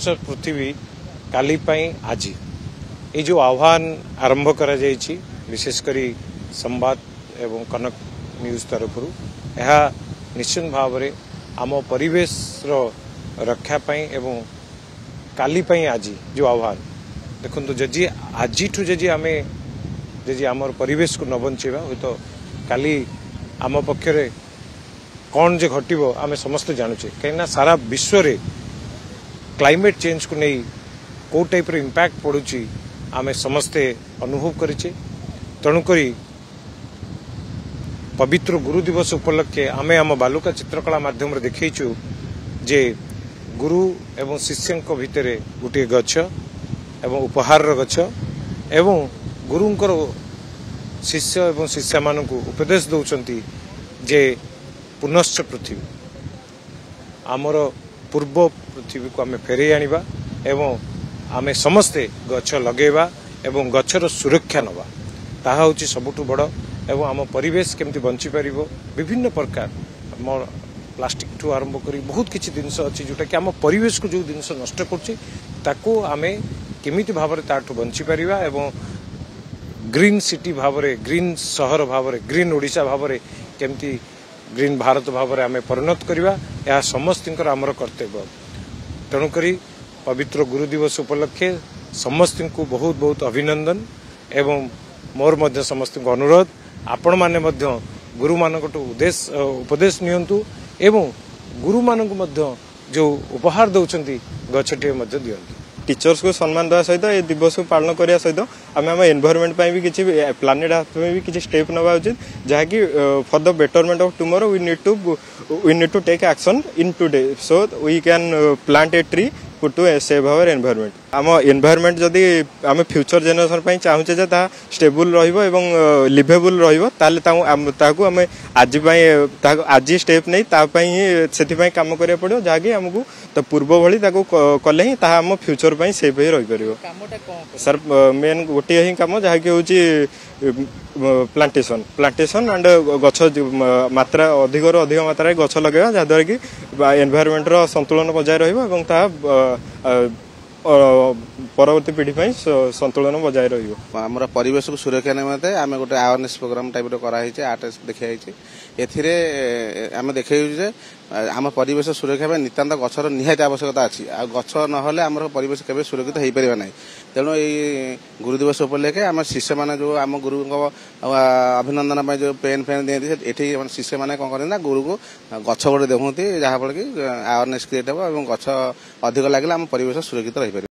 पुनश्च पृथ्वी काली आज ये जो आह्वान आरंभ करा जायछि विशेषकर संवाद एवं कनक न्यूज तरफ यह निश्चित भाव में आम परिवेश रक्षा एवं काली आज जो आह्वान देखो जदि आज जदि आम जदि आम परिवेश को न बचेगा हुई तो काली आम पक्षरे कौन जे घटो आम समस्ते जानुचे कहीं सारा विश्व रे क्लाइमेट चेंज को नहीं कौ टाइप इम्पैक्ट पड़ुची आम समस्ते अनुभव करेचे तेणुकरी पवित्र गुरु दिवस उपलक्षे आम आम बालुका चित्रकला माध्यम देखु जे गुरु एवं शिष्य भितर गोटे गछ एवं उपहार गछ एवं गुरुंकर शिष्य एवं शिष्या मानक उपदेश दौरान जे पुनश्च पृथ्वी आमर पूर्व पृथ्वी को आम फेरे आनिबा एवं आम समस्ते गछ लगेबा एवं गछर सुरक्षा नवा ताहा होची सबुठु बड़ एवं आम परिवेश केमती बंची पारिबो विभिन्न प्रकार प्लास्टिक ठू आरंभ करी बहुत किछि जिनस अछि जोटा कि आम परिवेश को जो जिनस नष्ट करछि ताको आमे केमिति भाबरे ताठू बंची पारिबा एवं ग्रीन सिटी भावरे ग्रीन सहर भावरे ग्रीन ओडिशा भावरे केमती ग्रीन भारत भावरे आमे परिणत करिबा या समस्तिंकर आमर कर्तव्य तेणुकरी पवित्र गुरु दिवस उपलक्षे समस्त को बहुत बहुत अभिनंदन एवं मोर मध्य समस्त को अनुरोध आपण माने मध्य गुरु मानकटू उपदेश नियंतु एवं गुरु मानक मध्य जो उपहार दौरान गछटे मध्य दियंतु टीचर्स को सम्मान देवा सहित ए दिवस को पालन करने सहित आम आम एनवायरनमेंट भी किसी प्लानेट भी किसी स्टेप नवा उचित जहाँकि for the betterment of tomorrow we need to take action in today so we can plant a tree to save our environment आम एनवायरनमेंट जदि आम फ्यूचर जेनेरेशन पर चाहूचे जे ता स्टेबल रहिबो एवं लिवेबल रहिबो ताले ताकू आम आज स्टेप नहीं से काम करिया पड़ो जहाँकि आमको तो पूर्व भली कले ही आम फ्यूचर पर सेफ ही रही पार सर मेन गोटे ही कम जहाँकि हूँ प्लांटेशन एंड गछ मात्रा अधिक अधिक मात्रा गछ लगे जहाद्वारा कि एनवायरनमेंट संतुलन बजाय रहा परवर्ती पीढ़ी संतुलन बजाय रमर परिवेश को सुरक्षा निमंते आम गोटे अवेयरनेस प्रोग्राम टाइप कराई आर्ट देखिए आम देखे आम परिवेश सुरक्षा में नितांत गछर निहाती आवश्यकता अच्छी आ गछ ना आम परिवेश केवे सुरक्षित हो पार ना तेणु ये गुरु दिवस उपलक्षे आम शिष्य मैंने जो आम गुरु अभिनंदन जो पेन फेन दिखती ये शिष्य मैंने कौन करें गुरु को गछ गोटे देखते जहाँफल कि अवेयरनेस क्रिएट हो गछ अधिक लगे आम परिवेश सुरक्षित रही